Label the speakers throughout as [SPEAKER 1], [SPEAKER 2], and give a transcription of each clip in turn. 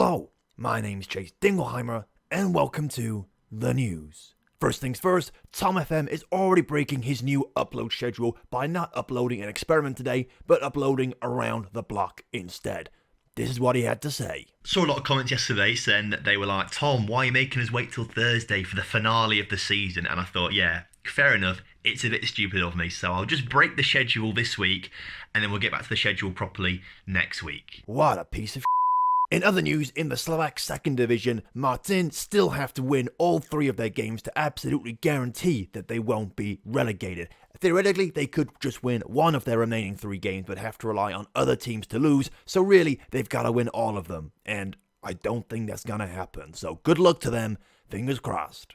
[SPEAKER 1] Hello, my name's Chase Dingleheimer, and welcome to the news. First things first, TomFM is already breaking his new upload schedule by not uploading an experiment today, but uploading around the block instead. This is what he had to say.
[SPEAKER 2] Saw a lot of comments yesterday saying that they were like, Tom, why are you making us wait till Thursday for the finale of the season? And I thought, yeah, fair enough. It's a bit stupid of me. So I'll just break the schedule this week and then we'll get back to the schedule properly next week.
[SPEAKER 1] What a piece of In other news, in the Slovak second division, Martin still have to win all 3 of their games to absolutely guarantee that they won't be relegated. Theoretically, they could just win 1 of their remaining 3 games, but have to rely on other teams to lose, so really, they've got to win all of them. And I don't think that's gonna happen, so good luck to them, fingers crossed.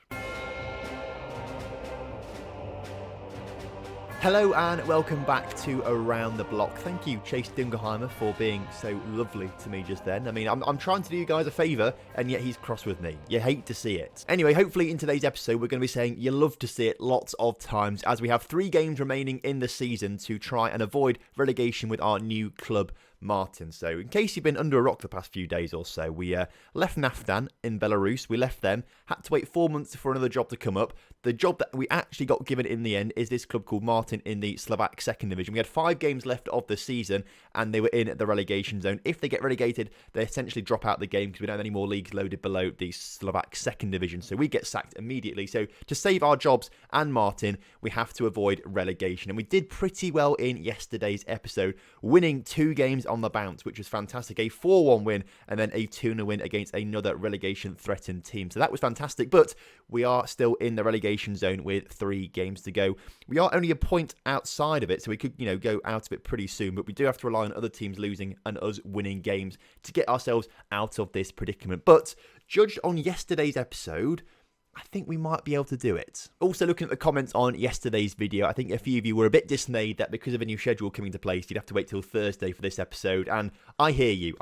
[SPEAKER 1] Hello and welcome back to Around the Block. Thank you, Chase Dingleheimer, for being so lovely to me just then. I mean, I'm trying to do you guys a favour, and yet he's cross with me. You hate to see it. Anyway, hopefully in today's episode, we're going to be saying you love to see it lots of times, as we have 3 games remaining in the season to try and avoid relegation with our new club, Martin. So, in case you've been under a rock the past few days or so, we left Naftan in Belarus. We left them, had to wait 4 months for another job to come up. The job that we actually got given in the end is this club called Martin in the Slovak second division. We had 5 games left of the season, and they were in the relegation zone. If they get relegated, they essentially drop out the game because we don't have any more leagues loaded below the Slovak second division. So we get sacked immediately. So to save our jobs and Martin, we have to avoid relegation. And we did pretty well in yesterday's episode, winning 2 games on the bounce, which was fantastic. A 4-1 win and then a 2-0 win against another relegation threatened team. So that was fantastic, but we are still in the relegation zone with 3 games to go. We are only a point outside of it, so we could, go out of it pretty soon, but we do have to rely on other teams losing and us winning games to get ourselves out of this predicament. But judged on yesterday's episode, I think we might be able to do it. Also, looking at the comments on yesterday's video, I think a few of you were a bit dismayed that because of a new schedule coming into place, you'd have to wait till Thursday for this episode, and I hear you.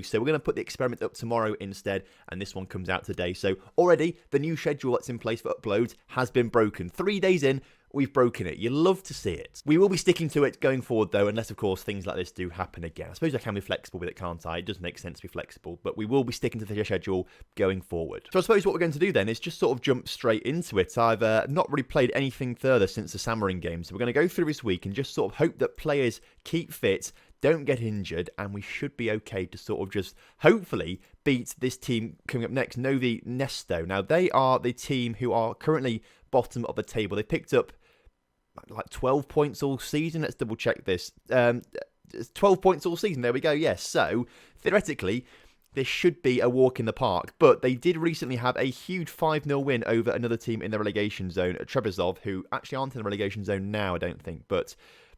[SPEAKER 1] So we're going to put the experiment up tomorrow instead, and this one comes out today. So already, the new schedule that's in place for uploads has been broken. 3 days in, we've broken it. You love to see it. We will be sticking to it going forward, though, unless, of course, things like this do happen again. I suppose I can be flexible with it, can't I? It does make sense to be flexible, but we will be sticking to the schedule going forward. So I suppose what we're going to do then is just sort of jump straight into it. I've not really played anything further since the Samarin game, so we're going to go through this week and just sort of hope that players keep fit, don't get injured, and we should be okay to sort of just hopefully beat this team coming up next, Novi Nesto. Now, they are the team who are currently bottom of the table. They picked up like 12 points all season. Let's double check this. 12 points all season. There we go. Yes. So theoretically, this should be a walk in the park. But they did recently have a huge 5-0 win over another team in the relegation zone, Trebizov, who actually aren't in the relegation zone now, I don't think. But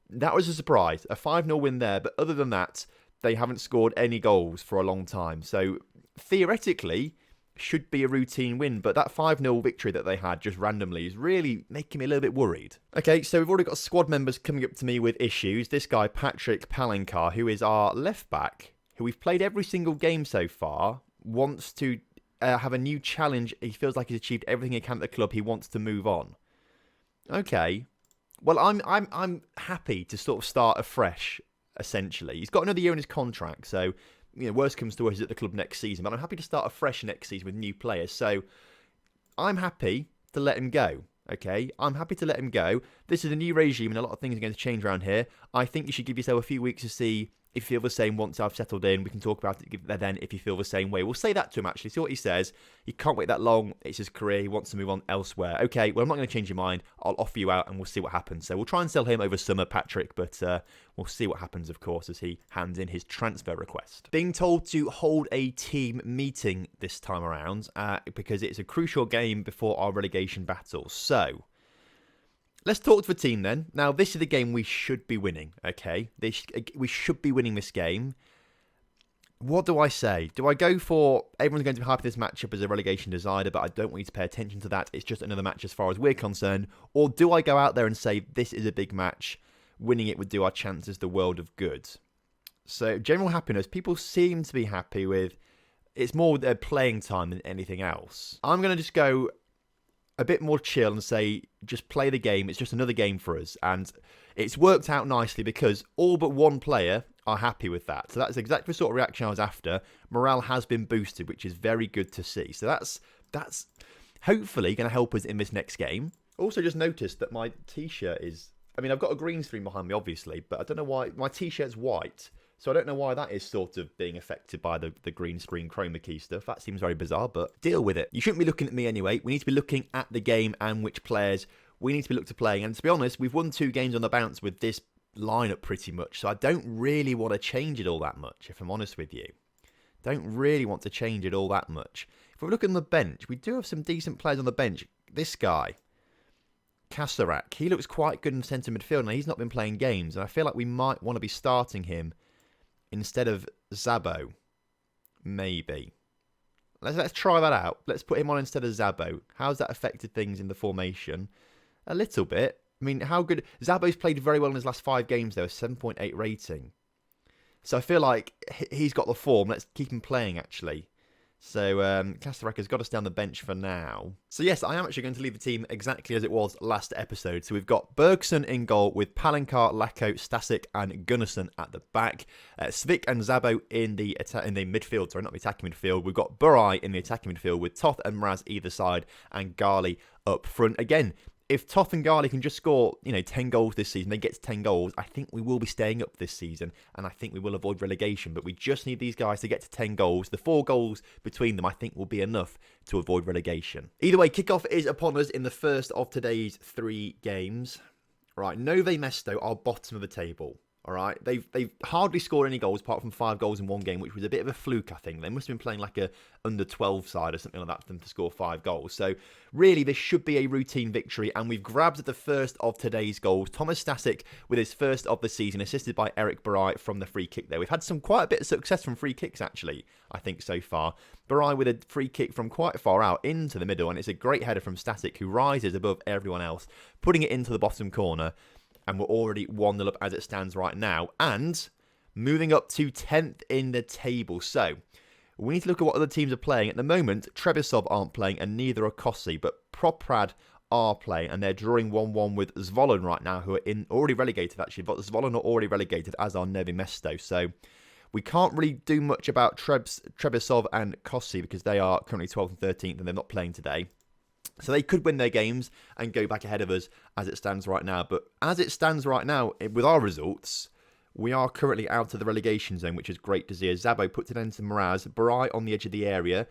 [SPEAKER 1] that was a surprise. A 5-0 win there. But other than that, they haven't scored any goals for a long time. So theoretically, should be a routine win, but that 5-0 victory that they had just randomly is really making me a little bit worried. Okay, so we've already got squad members coming up to me with issues. This guy, Patrick Palenkar, who is our left back, who we've played every single game so far, wants to have a new challenge. He feels like he's achieved everything he can at the club. He wants to move on. Okay, well, I'm happy to sort of start afresh, essentially. He's got another year in his contract, so worst comes to worst, he's at the club next season, but I'm happy to start afresh next season with new players. So I'm happy to let him go. Okay, I'm happy to let him go. This is a new regime and a lot of things are going to change around here. I think you should give yourself a few weeks to see if you feel the same once I've settled in. We can talk about it then if you feel the same way. We'll say that to him, actually. See what he says. He can't wait that long. It's his career. He wants to move on elsewhere. Okay, well, I'm not going to change your mind. I'll offer you out and we'll see what happens. So we'll try and sell him over summer, Patrick, but we'll see what happens, of course, as he hands in his transfer request. Being told to hold a team meeting this time around because it's a crucial game before our relegation battle. So let's talk to the team then. Now, this is the game we should be winning, okay? We should be winning this game. What do I say? Do I go for everyone's going to be happy this matchup as a relegation decider, but I don't want you to pay attention to that. It's just another match as far as we're concerned. Or do I go out there and say this is a big match, winning it would do our chances the world of good? So general happiness, people seem to be happy with, it's more their playing time than anything else. I'm going to just go a bit more chill and say, just play the game. It's just another game for us. And it's worked out nicely because all but one player are happy with that. So that's exactly the sort of reaction I was after. Morale has been boosted, which is very good to see. So that's hopefully going to help us in this next game. Also, just noticed that my t-shirt is... I mean, I've got a green screen behind me, obviously, but I don't know why. My t-shirt's white, so I don't know why that is sort of being affected by the green screen chroma key stuff. That seems very bizarre, but deal with it. You shouldn't be looking at me anyway. We need to be looking at the game and which players we need to be looked to playing. And to be honest, we've won 2 games on the bounce with this lineup pretty much, so I don't really want to change it all that much, if I'm honest with you. Don't really want to change it all that much. If we look at the bench, we do have some decent players on the bench. This guy, Kasarak, he looks quite good in centre midfield. Now, he's not been playing games, and I feel like we might want to be starting him instead of Zabo. Maybe. Let's try that out. Let's put him on instead of Zabo. How's that affected things in the formation? A little bit. I mean, how good... Zabo's played very well in his last 5 games, though. A 7.8 rating. So I feel like he's got the form. Let's keep him playing, actually. So Kasarak has got us down the bench for now. So yes, I am actually going to leave the team exactly as it was last episode. So we've got Bergson in goal with Palenka, Lacko, Stasic and Gunnarsson at the back. Svik and Zabo in the midfield, sorry, not the attacking midfield. We've got Burai in the attacking midfield with Toth and Mraz either side and Gali up front. Again, if Toth and Gali can just score, 10 goals this season, they get to 10 goals, I think we will be staying up this season, and I think we will avoid relegation. But we just need these guys to get to 10 goals. The 4 goals between them, I think, will be enough to avoid relegation. Either way, kickoff is upon us in the first of today's 3 games. Right, Nove Mesto are bottom of the table. All right, they've hardly scored any goals apart from 5 goals in one game, which was a bit of a fluke, I think. They must have been playing like a under-12 side or something like that for them to score 5 goals. So really, this should be a routine victory, and we've grabbed the first of today's goals. Thomas Stasic with his first of the season, assisted by Eric Burai from the free kick there. We've had quite a bit of success from free kicks, actually, I think, so far. Burai with a free kick from quite far out into the middle, and it's a great header from Stasic, who rises above everyone else, putting it into the bottom corner. And we're already 1-0 up as it stands right now. And moving up to 10th in the table. So, we need to look at what other teams are playing. At the moment, Trebisov aren't playing and neither are Kossi. But Proprad are playing and they're drawing 1-1 with Zvolen right now, who are already relegated actually. But Zvolen are already relegated, as are Novi Mesto. So, we can't really do much about Trebisov and Kossi because they are currently 12th and 13th and they're not playing today. So they could win their games and go back ahead of us as it stands right now. But as it stands right now, with our results, we are currently out of the relegation zone, which is great to see. As Zabo puts it into Mraz, Burai on the edge of the area.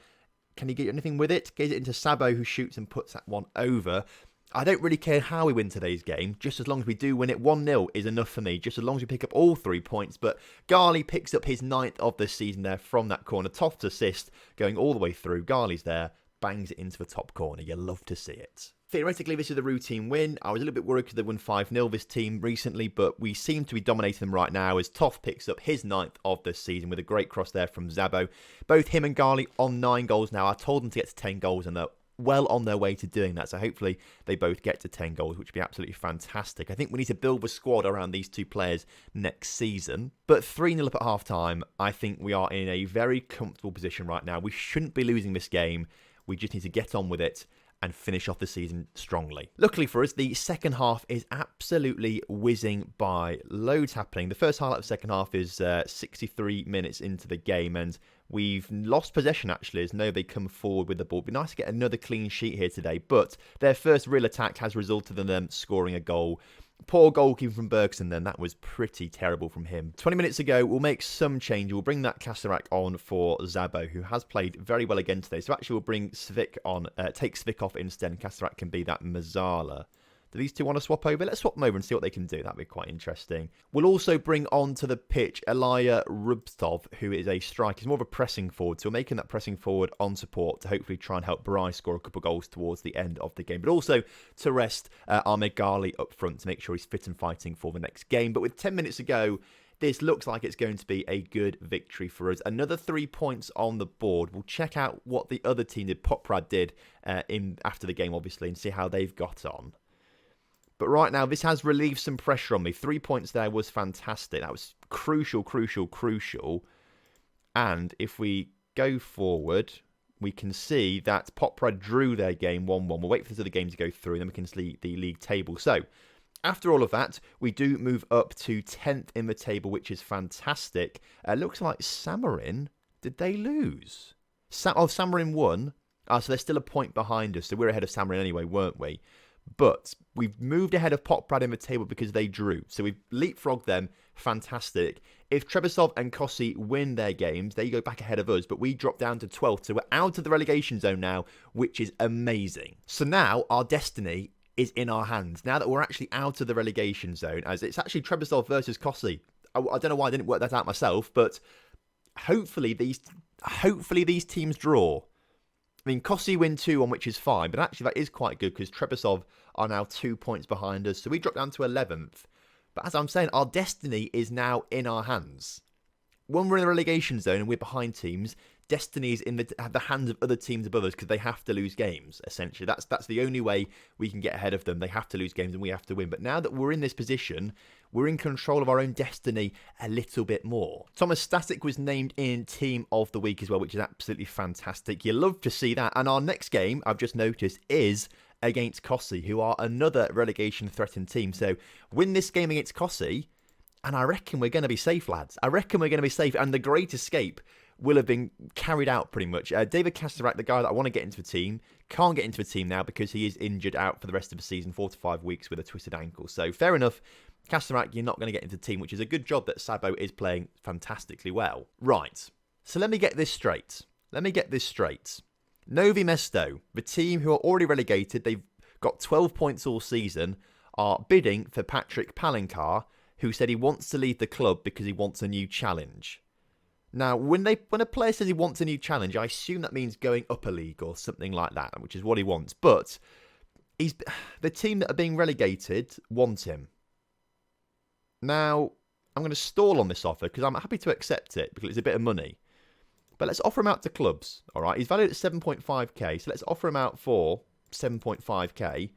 [SPEAKER 1] Can he get anything with it? Gets it into Sabo, who shoots and puts that one over. I don't really care how we win today's game. Just as long as we do win it, 1-0 is enough for me. Just as long as we pick up all 3 points. But Gali picks up his 9th of the season there from that corner. Toft's assist going all the way through. Gali's there. Bangs it into the top corner. You love to see it. Theoretically, this is a routine win. I was a little bit worried because they won 5-0 this team recently, but we seem to be dominating them right now as Toff picks up his 9th of the season with a great cross there from Zabo. Both him and Gali on 9 goals now. I told them to get to 10 goals and they're well on their way to doing that. So hopefully they both get to 10 goals, which would be absolutely fantastic. I think we need to build a squad around these 2 players next season. But 3-0 up at half-time, I think we are in a very comfortable position right now. We shouldn't be losing this game. We just need to get on with it and finish off the season strongly. Luckily for us, the second half is absolutely whizzing by. Loads happening. The first highlight of the second half is 63 minutes into the game, and we've lost possession, actually, as they come forward with the ball. It'd be nice to get another clean sheet here today, but their first real attack has resulted in them scoring a goal. Poor goalkeeper from Bergson then. That was pretty terrible from him. 20 minutes ago, we'll make some change. We'll bring that Kasarak on for Zabo, who has played very well again today. So actually, we'll bring Svik on, take Svik off instead, and Kasarak can be that Mazala. Do these 2 want to swap over? Let's swap them over and see what they can do. That'd be quite interesting. We'll also bring onto the pitch Elia Rubstov, who is a striker. He's more of a pressing forward, so we're making that pressing forward on support to hopefully try and help Burai score a couple of goals towards the end of the game. But also to rest Ahmed Gali up front to make sure he's fit and fighting for the next game. But with 10 minutes to go, this looks like it's going to be a good victory for us. Another 3 points on the board. We'll check out what the other team did, Poprad did, after the game, obviously, and see how they've got on. But right now, this has relieved some pressure on me. 3 points there was fantastic. That was crucial, crucial, crucial. And if we go forward, we can see that Poprad drew their game 1-1. We'll wait for this other game to go through, and then we can see the league table. So, After all of that, we do move up to 10th in the table, which is fantastic. Looks like Samarin, did they lose? Samarin won. So they're still a point behind us. So we're ahead of Samarin anyway, weren't we? But we've moved ahead of Potbrad in the table because they drew. So we've leapfrogged them. Fantastic. If Trebisov and Kossi win their games, they go back ahead of us. But we drop down to 12th. So we're out of the relegation zone now, which is amazing. So now our destiny is in our hands. Now that we're actually out of the relegation zone, as it's actually Trebisov versus Kossi. I don't know why I didn't work that out myself, but hopefully these teams draw. I mean, Kossi win 2-1, which is fine, but actually that is quite good because Trebisov are now 2 points behind us, so we drop down to 11th. But as I'm saying, our destiny is now in our hands. When we're in the relegation zone and we're behind teams, destiny is in the hands of other teams above us because they have to lose games, essentially. That's the only way we can get ahead of them. They have to lose games and we have to win. But now that we're in this position, we're in control of our own destiny a little bit more. Thomas Static was named in Team of the Week as well, which is absolutely fantastic. You love to see that. And our next game, I've just noticed, is against Kossi, who are another relegation-threatened team. So win this game against Kossi, and I reckon we're going to be safe, lads. I reckon we're going to be safe. And the Great Escape will have been carried out pretty much. David Kasterak, the guy that I want to get into the team, can't get into the team now because he is injured out for the rest of the season, 4 to 5 weeks with a twisted ankle. So fair enough, Kasterak, you're not going to get into the team, which is a good job that Sabo is playing fantastically well. Right, so let me get this straight. Novi Mesto, the team who are already relegated, they've got 12 points all season, are bidding for Patrick Palencar, who said he wants to leave the club because he wants a new challenge. Now, when a player says he wants a new challenge, I assume that means going up a league or something like that, which is what he wants. But the team that are being relegated want him. Now, I'm going to stall on this offer because I'm happy to accept it because it's a bit of money. But let's offer him out to clubs, all right? He's valued at 7.5k, so let's offer him out for 7.5k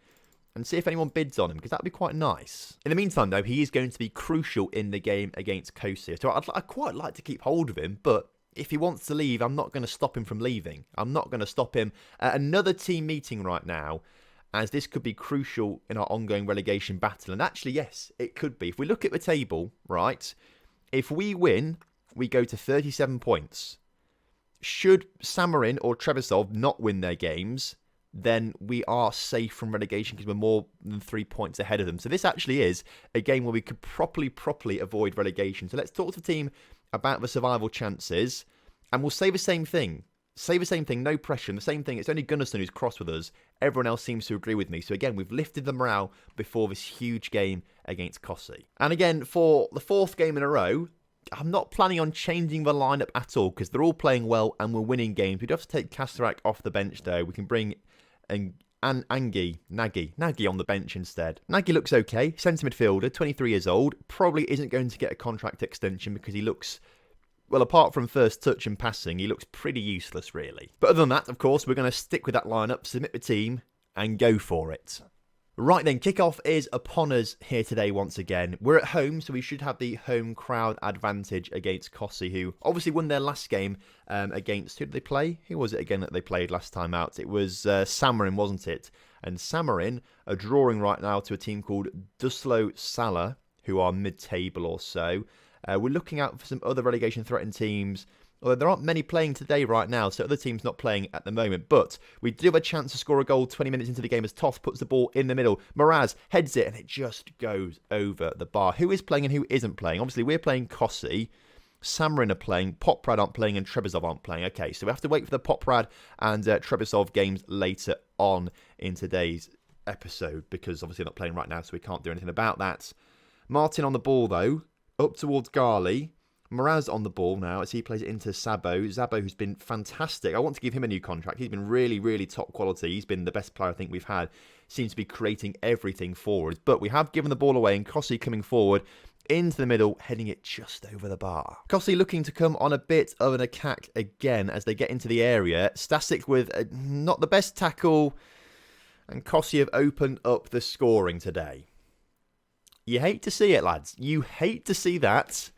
[SPEAKER 1] and see if anyone bids on him, because that would be quite nice. In the meantime, though, he is going to be crucial in the game against Kossi. So I'd quite like to keep hold of him, but if he wants to leave, I'm not going to stop him from leaving. I'm not going to stop him at another team meeting right now, as this could be crucial in our ongoing relegation battle. And actually, yes, it could be. If we look at the table, right, if we win, we go to 37 points. Should Samarin or Trebisov not win their games, then we are safe from relegation because we're more than 3 points ahead of them. So this actually is a game where we could properly avoid relegation. So let's talk to the team about the survival chances, and we'll say the same thing. No pressure. And the same thing, it's only Gunnarsson who's cross with us. Everyone else seems to agree with me. So again, we've lifted the morale before this huge game against Kossi. And again, for the 4th game in a row, I'm not planning on changing the lineup at all because they're all playing well and we're winning games. We do have to take Kasterak off the bench though. We can bring Nagy on the bench instead. Nagy looks okay. Centre midfielder, 23 years old. Probably isn't going to get a contract extension because he looks, well, apart from first touch and passing, he looks pretty useless really. But other than that, of course, we're going to stick with that lineup, submit the team and go for it. Right then, kickoff is upon us here today once again. We're at home, so we should have the home crowd advantage against Kossi, who obviously won their last game against... Who did they play? Who was it again that they played last time out? It was Samarin, wasn't it? And Samarin are drawing right now to a team called Duslo Sala, who are mid-table or so. We're looking out for some other relegation-threatened teams. Although there aren't many playing today right now, so other teams not playing at the moment. But we do have a chance to score a goal 20 minutes into the game as Toth puts the ball in the middle. Miraz heads it and it just goes over the bar. Who is playing and who isn't playing? Obviously, we're playing Kossi. Samarin are playing, Poprad aren't playing, and Trebisov aren't playing. Okay, so we have to wait for the Poprad and Trebisov games later on in today's episode because obviously they're not playing right now, so we can't do anything about that. Martin on the ball, though, up towards Gali. Miraz on the ball now as he plays it into Sabo. Zabo, who's been fantastic. I want to give him a new contract. He's been really, really top quality. He's been the best player I think we've had. Seems to be creating everything forward. But we have given the ball away and Kossi coming forward into the middle, heading it just over the bar. Kossi looking to come on a bit of an attack again as they get into the area. Stasic with not the best tackle. And Kossi have opened up the scoring today. You hate to see it, lads. You hate to see that.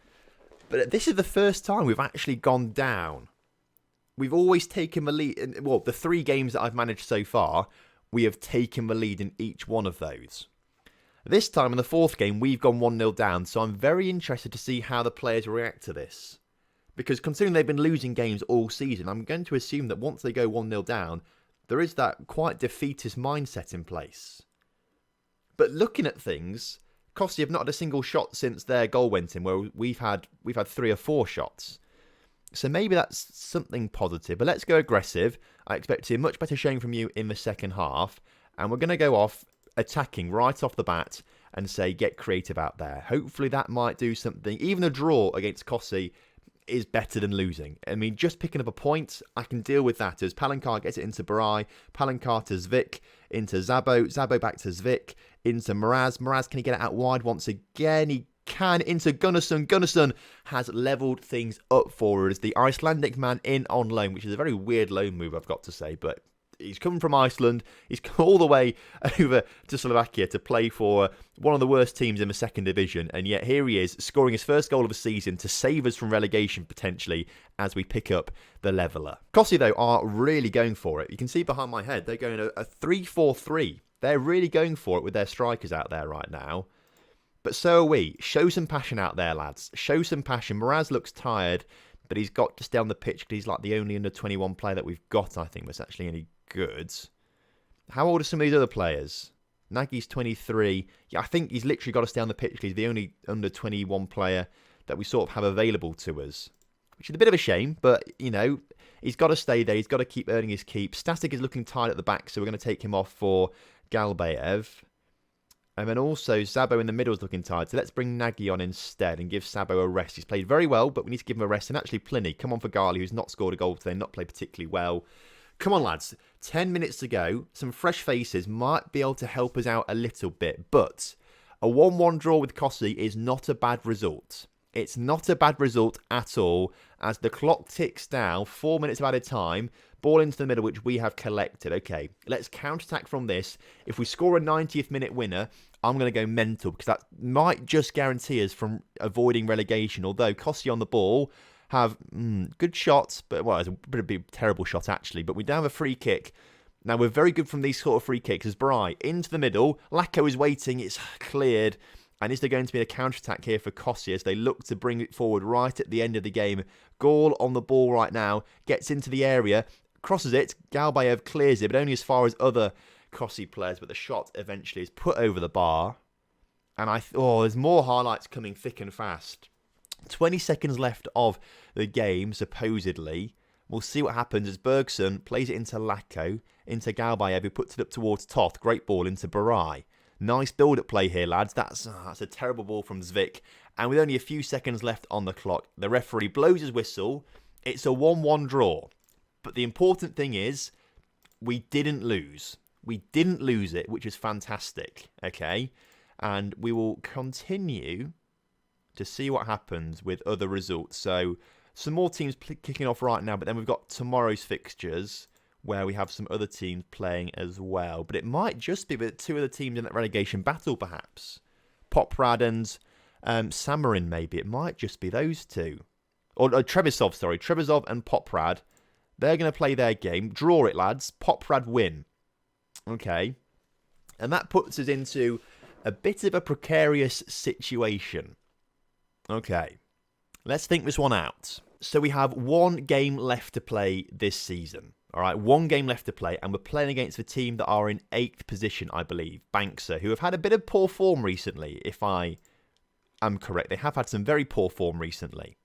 [SPEAKER 1] But this is the first time we've actually gone down. We've always taken the lead. Well, the 3 games that I've managed so far, we have taken the lead in each one of those. This time in the fourth game, we've gone 1-0 down, so I'm very interested to see how the players react to this. Because considering they've been losing games all season, I'm going to assume that once they go 1-0 down, there is that quite defeatist mindset in place. But looking at things, Costi have not had a single shot since their goal went in, where we've had 3 or 4 shots. So maybe that's something positive. But let's go aggressive. I expect to see a much better showing from you in the second half. And we're going to go off attacking right off the bat and say, get creative out there. Hopefully that might do something. Even a draw against Costi is better than losing. I mean, just picking up a point, I can deal with that as Palancar gets it into Barai, Palancar to Zvik, into Zabo, Zabo back to Zvik, into Mraz. Mraz, can he get it out wide once again? He can, into Gunnarsson. Gunnarsson has levelled things up for us. The Icelandic man in on loan, which is a very weird loan move, I've got to say, but he's come from Iceland. He's come all the way over to Slovakia to play for one of the worst teams in the second division. And yet here he is, scoring his first goal of the season to save us from relegation potentially as we pick up the leveller. Costi, though, are really going for it. You can see behind my head, they're going a 3-4-3. They're really going for it with their strikers out there right now. But so are we. Show some passion out there, lads. Show some passion. Mraz looks tired, but he's got to stay on the pitch because he's like the only under-21 player that we've got, I think, that's actually any good. How old are some of these other players? Nagy's 23. Yeah, I think he's literally got to stay on the pitch because he's the only under-21 player that we sort of have available to us. Which is a bit of a shame, but, you know, he's got to stay there. He's got to keep earning his keep. Static is looking tired at the back, so we're going to take him off for Galbayev. And then also Zabo in the middle is looking tired, so let's bring Nagy on instead and give Sabo a rest. He's played very well, but we need to give him a rest. And actually, Pliny, come on for Gali, who's not scored a goal today, not played particularly well. Come on, lads. 10 minutes to go. Some fresh faces might be able to help us out a little bit. But a 1-1 draw with Costi is not a bad result. It's not a bad result at all. As the clock ticks down, 4 minutes of added time. Ball into the middle, which we have collected. Okay, let's counter-attack from this. If we score a 90th minute winner, I'm going to go mental. Because that might just guarantee us from avoiding relegation. Although Costi on the ball have good shots, but well, it's a bit of a terrible shot actually. But we do have a free kick. Now we're very good from these sort of free kicks. As Barai into the middle, Lacko is waiting. It's cleared, and is there going to be a counter-attack here for Costi as they look to bring it forward right at the end of the game? Gall on the ball right now, gets into the area, crosses it. Galbayev clears it, but only as far as other Costi players. But the shot eventually is put over the bar, and there's more highlights coming thick and fast. 20 seconds left of the game, supposedly. We'll see what happens as Bergson plays it into Lacko, into Galbayev, who puts it up towards Toth. Great ball into Barai. Nice build-up play here, lads. That's a terrible ball from Zvik. And with only a few seconds left on the clock, the referee blows his whistle. It's a 1-1 draw. But the important thing is, we didn't lose. We didn't lose it, which is fantastic. Okay? And we will continue to see what happens with other results. So some more teams kicking off right now, but then we've got tomorrow's fixtures where we have some other teams playing as well. But it might just be with 2 other teams in that relegation battle, perhaps. Poprad and Samarin, maybe. It might just be those 2. Or Trebisov, sorry. Trebisov and Poprad. They're going to play their game. Draw it, lads. Poprad win. Okay. And that puts us into a bit of a precarious situation. Okay, let's think this one out. So we have 1 game left to play this season. All right, 1 game left to play, and we're playing against the team that are in 8th position, I believe, Bankser, who have had a bit of poor form recently, if I am correct. They have had some very poor form recently.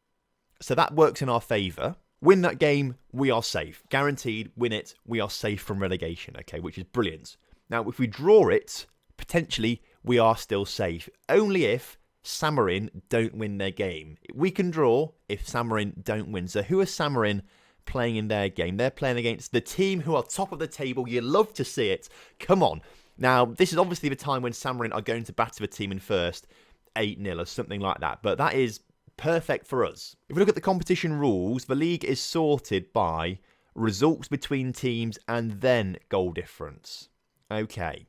[SPEAKER 1] So that works in our favour. Win that game, we are safe. Guaranteed, win it, we are safe from relegation, okay, which is brilliant. Now, if we draw it, potentially, we are still safe. Only if Samarin don't win their game. We can draw if Samarin don't win. So who are Samarin playing in their game? They're playing against the team who are top of the table. You love to see it. Come on. Now, this is obviously the time when Samarin are going to batter the team in first, 8-0 or something like that. But that is perfect for us. If we look at the competition rules, the league is sorted by results between teams and then goal difference. Okay,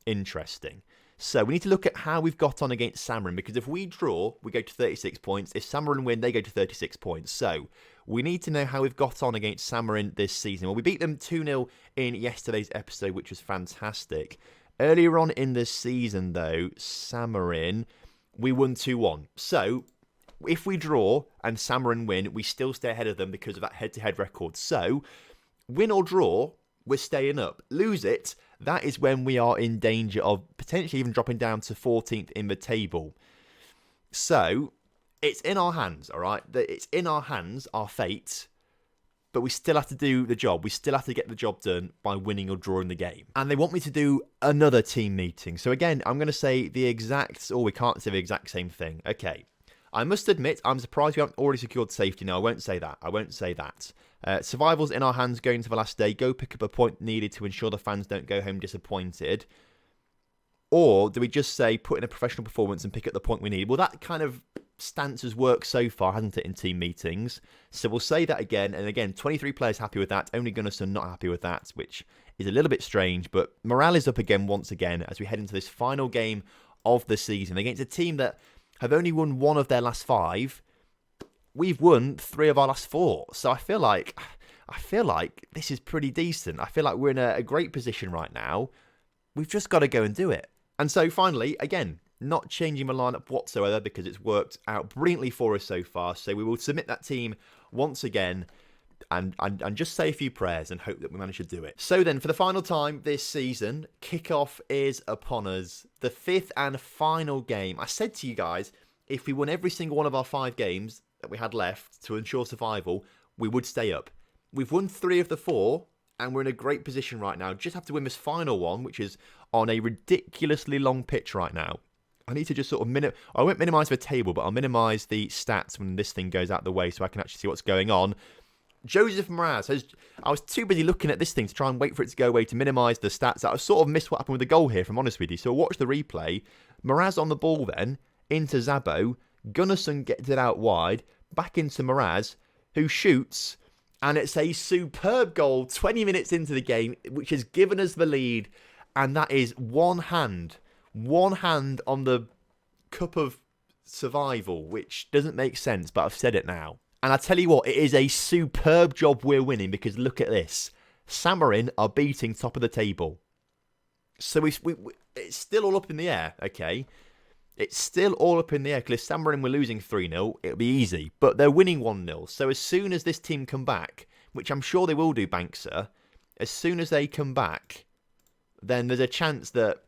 [SPEAKER 1] interesting. So we need to look at how we've got on against Samarin, because if we draw, we go to 36 points. If Samarin win, they go to 36 points. So we need to know how we've got on against Samarin this season. Well, we beat them 2-0 in yesterday's episode, which was fantastic. Earlier on in the season, though, Samarin, we won 2-1. So, if we draw and Samarin win, we still stay ahead of them because of that head-to-head record. So, win or draw, we're staying up. Lose it, that is when we are in danger of potentially even dropping down to 14th in the table. So, it's in our hands, all right? It's in our hands, our fate. But we still have to do the job. We still have to get the job done by winning or drawing the game. And they want me to do another team meeting. So again, I'm going to say the exact... Oh, we can't say the exact same thing. Okay. I must admit, I'm surprised we haven't already secured safety. No, I won't say that. Survival's in our hands going to the last day. Go pick up a point needed to ensure the fans don't go home disappointed. Or do we just say put in a professional performance and pick up the point we need? Well, that kind of stance has worked so far, hasn't it, in team meetings? So we'll say that again. And again, 23 players happy with that. Only Gunnarsson not happy with that, which is a little bit strange. But morale is up again once again as we head into this final game of the season against a team that have only won 1 of their last 5. We've won 3 of our last 4. So I feel like this is pretty decent. I feel like we're in a great position right now. We've just got to go and do it. And so finally, again, not changing the lineup whatsoever because it's worked out brilliantly for us so far. So we will submit that team once again and just say a few prayers and hope that we manage to do it. So then, for the final time this season, kickoff is upon us. The 5th and final game. I said to you guys, if we won every single one of our 5 games that we had left to ensure survival, we would stay up. We've won 3 of the 4. And we're in a great position right now. Just have to win this final one, which is on a ridiculously long pitch right now. I need to just sort of I won't minimise the table, but I'll minimise the stats when this thing goes out the way so I can actually see what's going on. Joseph Mraz I was too busy looking at this thing to try and wait for it to go away to minimise the stats. I sort of missed what happened with the goal here, if I'm honest with you. So watch the replay. Mraz on the ball then, into Zabo. Gunnarsson gets it out wide, back into Mraz, who shoots... And it's a superb goal 20 minutes into the game, which has given us the lead. And that is one hand on the cup of survival, which doesn't make sense, but I've said it now. And I tell you what, it is a superb job we're winning because look at this. Samarin are beating top of the table. So it's still all up in the air, okay? It's still all up in the air because if Samarin were losing 3-0, it would be easy. But they're winning 1-0. So as soon as this team come back, which I'm sure they will do, Bankser, as soon as they come back, then there's a chance that,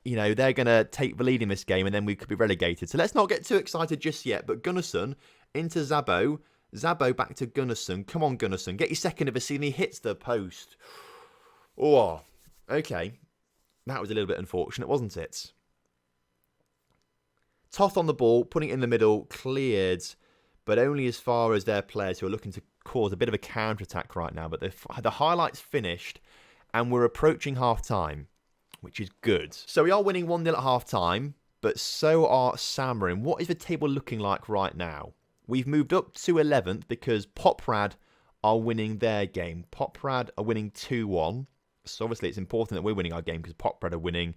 [SPEAKER 1] you know, they're going to take the lead in this game and then we could be relegated. So let's not get too excited just yet. But Gunnarsson into Zabo. Zabo back to Gunnarsson. Come on, Gunnarsson. Get your second of the season. He hits the post. Oh, okay. That was a little bit unfortunate, wasn't it? Toth on the ball, putting it in the middle, cleared, but only as far as their players who are looking to cause a bit of a counter-attack right now. But the highlights finished, and we're approaching half-time, which is good. So we are winning 1-0 at half-time, but so are Samarin. What is the table looking like right now? We've moved up to 11th because Poprad are winning their game. Poprad are winning 2-1. So obviously it's important that we're winning our game because Poprad are winning.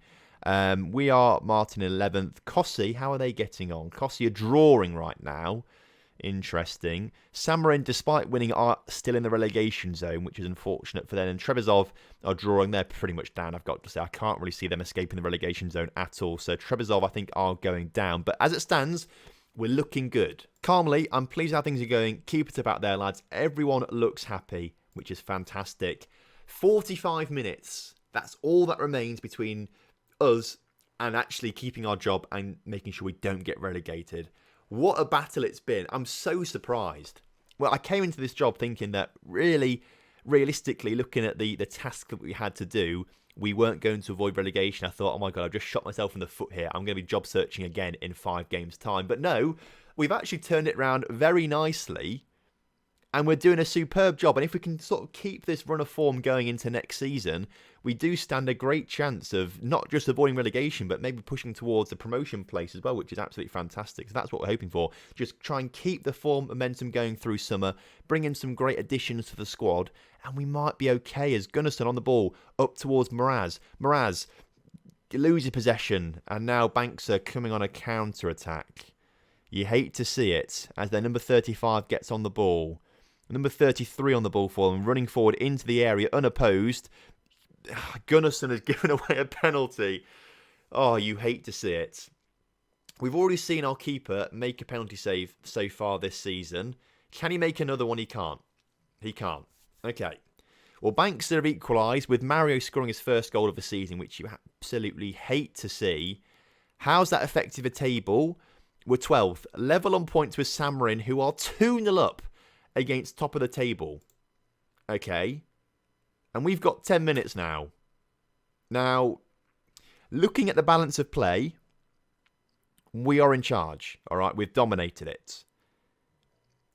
[SPEAKER 1] We are Martin 11th. Kossi, how are they getting on? Kossi are drawing right now. Interesting. Samarin, despite winning, are still in the relegation zone, which is unfortunate for them. And Trebizov are drawing. They're pretty much down, I've got to say. I can't really see them escaping the relegation zone at all. So Trebizov, I think, are going down. But as it stands, we're looking good. Calmly, I'm pleased how things are going. Keep it up out there, lads. Everyone looks happy, which is fantastic. 45 minutes. That's all that remains between us and actually keeping our job and making sure we don't get relegated. What a battle it's been. I'm so surprised. Well, I came into this job thinking that really, realistically, looking at the task that we had to do, we weren't going to avoid relegation. I thought, oh my God, I've just shot myself in the foot here. I'm going to be job searching again in 5 games' time. But no, we've actually turned it around very nicely. And we're doing a superb job. And if we can sort of keep this run of form going into next season, we do stand a great chance of not just avoiding relegation, but maybe pushing towards the promotion place as well, which is absolutely fantastic. So that's what we're hoping for. Just try and keep the form momentum going through summer, bring in some great additions to the squad, and we might be okay as Gunnarsson on the ball up towards Mraz. Mraz loses possession, and now Bankser coming on a counter-attack. You hate to see it as their number 35 gets on the ball. Number 33 on the ball for them, running forward into the area unopposed. Gunnarsson has given away a penalty. Oh, you hate to see it. We've already seen our keeper make a penalty save so far this season. Can he make another one? He can't. He can't. Okay. Well, Banks have equalised with Mario scoring his first goal of the season, which you absolutely hate to see. How's that affected the table? We're 12th. Level on points with Samarin, who are 2-0 up against top of the table. Okay. And we've got 10 minutes now. Now, looking at the balance of play, we are in charge. All right, we've dominated it.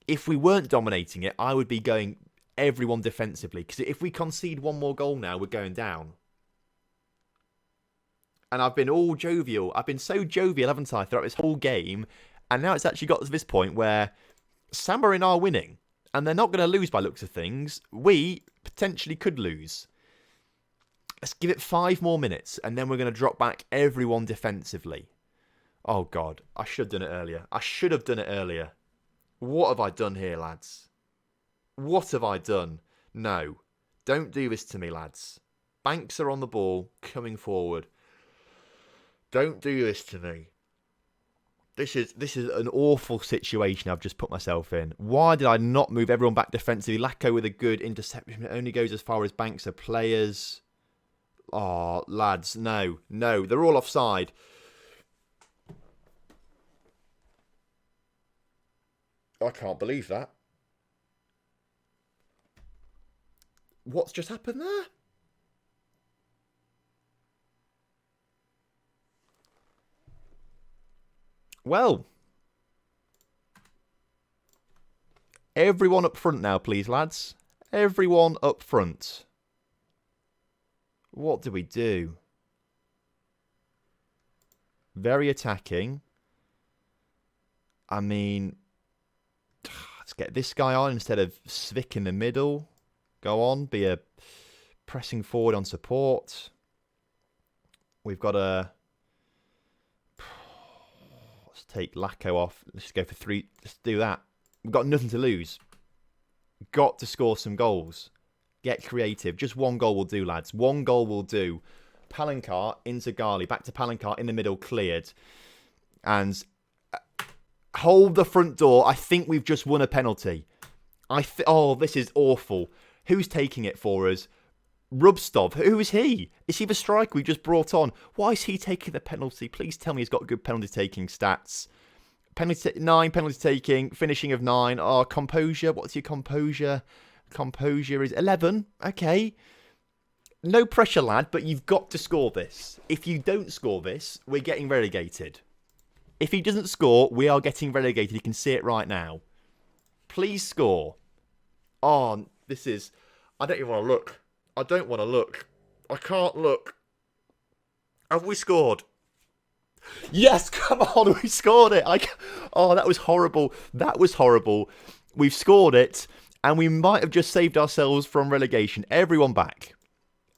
[SPEAKER 1] If we weren't dominating it, I would be going everyone defensively. Because if we concede one more goal now, we're going down. And I've been all jovial. I've been so jovial, haven't I, throughout this whole game. And now it's actually got to this point where Samarin are winning. And they're not going to lose by looks of things. We potentially could lose. Let's give it 5 more minutes. And then we're going to drop back everyone defensively. Oh, God. I should have done it earlier. I should have done it earlier. What have I done here, lads? What have I done? No. Don't do this to me, lads. Banks are on the ball, coming forward. Don't do this to me. This is an awful situation I've just put myself in. Why did I not move everyone back defensively? Lacko with a good interception. It only goes as far as Banks are players. Oh, lads, no. No, they're all offside. I can't believe that. What's just happened there? Well, everyone up front now, please, lads. Everyone up front. What do we do? Very attacking. I mean, let's get this guy on instead of Svik in the middle. Go on, be a pressing forward on support. We've got a... Let's take Lacko off. Let's go for 3. Let's do that. We've got nothing to lose. Got to score some goals. Get creative. Just 1 goal will do, lads. 1 goal will do. Palancar into Gali. Back to Palancar in the middle, cleared. And hold the front door. I think we've just won a penalty. Oh, this is awful. Who's taking it for us? Rubstov. Who is he? Is he the striker we just brought on? Why is he taking the penalty? Please tell me he's got good penalty taking stats. 9 penalty taking, finishing of 9. Oh, composure. What's your composure? Composure is 11. Okay. No pressure, lad, but you've got to score this. If you don't score this, we're getting relegated. If he doesn't score, we are getting relegated. You can see it right now. Please score. Oh, this is... I don't even want to look. I don't want to look. I can't look. Have we scored? Yes, come on, we scored it. Oh, that was horrible. That was horrible. We've scored it, and we might have just saved ourselves from relegation. Everyone back.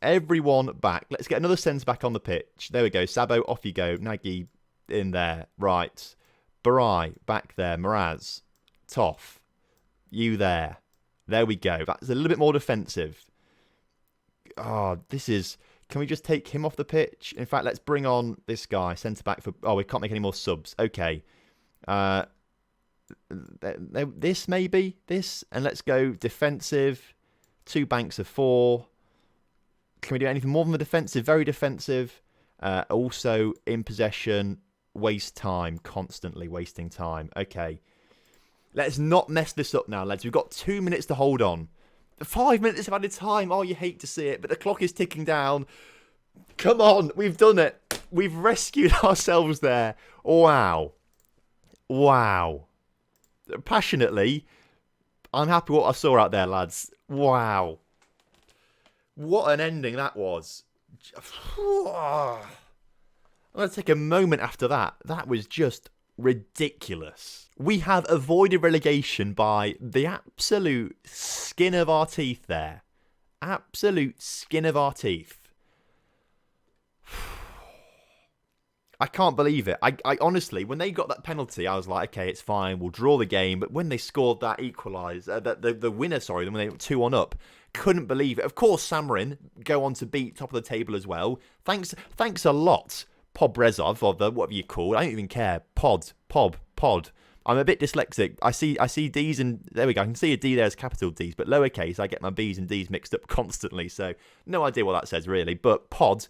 [SPEAKER 1] Everyone back. Let's get another centre-back on the pitch. There we go. Sabo, off you go. Nagy in there. Right. Barai, back there. Mraz. Toff. You there. There we go. That's a little bit more defensive. Oh, this is... Can we just take him off the pitch? In fact, let's bring on this guy, centre-back for... Oh, we can't make any more subs. Okay. This, maybe? This? And let's go defensive. 2 Banks of 4. Can we do anything more than the defensive? Very defensive. Also, in possession. Waste time. Constantly wasting time. Okay. Let's not mess this up now, lads. We've got 2 minutes to hold on. 5 minutes of added time. Oh, you hate to see it, but the clock is ticking down. Come on, we've done it. We've rescued ourselves there. Wow. Wow. Passionately, I'm happy with what I saw out there, lads. Wow. What an ending that was. I'm going to take a moment after that. That was just ridiculous. We have avoided relegation by the absolute skin of our teeth there. Absolute skin of our teeth. I can't believe it. I honestly, when they got that penalty, I was like, okay, it's fine. We'll draw the game. But when they scored that equaliser, the winner, sorry, when they were 2-1 up, couldn't believe it. Of course, Samarin go on to beat top of the table as well. Thanks a lot, Pobrezov, or the whatever you call it. I don't even care. Pod. I'm a bit dyslexic. I see D's and there we go. I can see a D there as capital D's, but lowercase. I get my B's and D's mixed up constantly. So no idea what that says really. But Pod.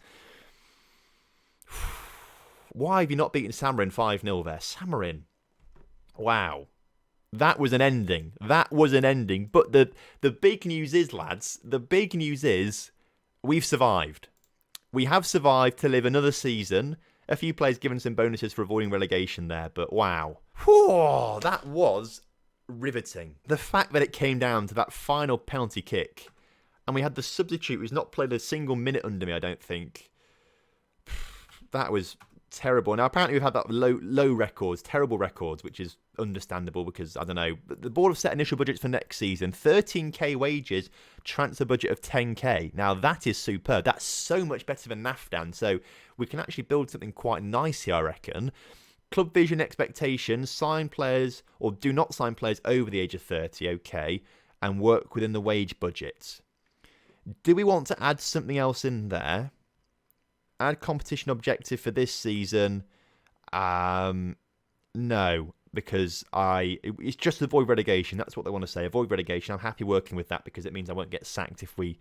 [SPEAKER 1] Why have you not beaten Samarin 5-0 there? Samarin. Wow. That was an ending. But the big news is, lads, we've survived. We have survived to live another season. A few players given some bonuses for avoiding relegation there, but wow. Whew, that was riveting. The fact that it came down to that final penalty kick, and we had the substitute who's not played a single minute under me, I don't think. That was terrible. Now, apparently we've had that low records, terrible records, which is understandable because, I don't know, the board have set initial budgets for next season. 13k wages, transfer budget of 10k. Now, that is superb. That's so much better than NAFDAN, so we can actually build something quite nice here, I reckon. Club vision expectations, sign players or do not sign players over the age of 30, okay, and work within the wage budget. Do we want to add something else in there? Add competition objective for this season? No, because it's just avoid relegation. That's what they want to say. Avoid relegation. I'm happy working with that because it means I won't get sacked if we,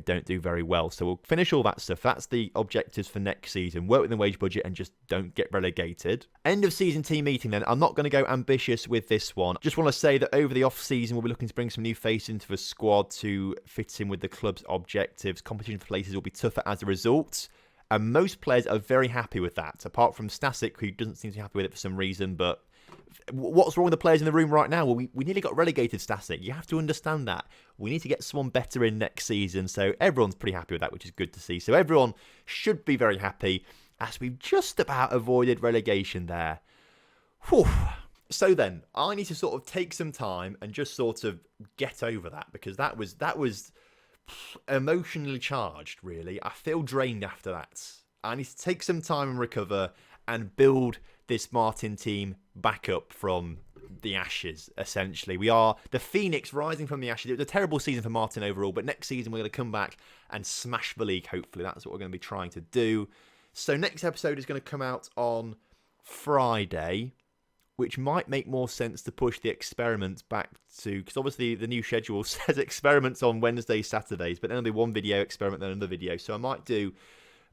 [SPEAKER 1] don't do very well. So we'll finish all that stuff. That's the objectives for next season. Work within the wage budget and just don't get relegated. End of season team meeting then. I'm not going to go ambitious with this one. Just want to say that over the off season, we'll be looking to bring some new faces into the squad to fit in with the club's objectives. Competition for places will be tougher as a result. And most players are very happy with that, apart from Stasic, who doesn't seem to be happy with it for some reason. But what's wrong with the players in the room right now? Well, we nearly got relegated, Stasic. You have to understand that. We need to get someone better in next season. So everyone's pretty happy with that, which is good to see. So everyone should be very happy as we've just about avoided relegation there. Whew. So then, I need to sort of take some time and just sort of get over that because that was emotionally charged, really. I feel drained after that. I need to take some time and recover and build this Martin team back up from the ashes, essentially. We are the phoenix rising from the ashes. It was a terrible season for Martin overall, but next season we're going to come back and smash the league, hopefully. That's what we're going to be trying to do. So next episode is going to come out on Friday, which might make more sense to push the experiments back to, because obviously the new schedule says experiments on Wednesdays, Saturdays, but then there'll be one video experiment, then another video. So I might do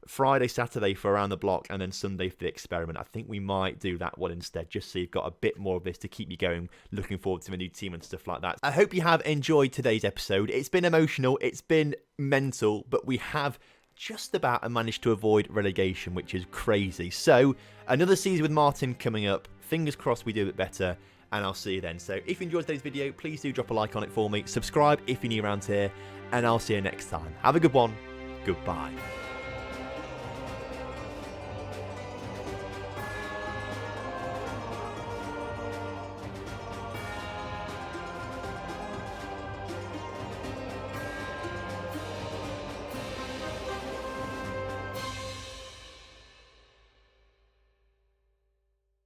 [SPEAKER 1] Friday, Saturday for Around the Block, and then Sunday for the experiment. I think we might do that one instead, just so you've got a bit more of this to keep you going, looking forward to the new team and stuff like that. I hope you have enjoyed today's episode. It's been emotional, it's been mental, but we have just about managed to avoid relegation, which is crazy. So another season with Martin coming up. Fingers crossed we do it better, and I'll see you then. So if you enjoyed today's video, please do drop a like on it for me. Subscribe if you're new around here, and I'll see you next time. Have a good one. Goodbye.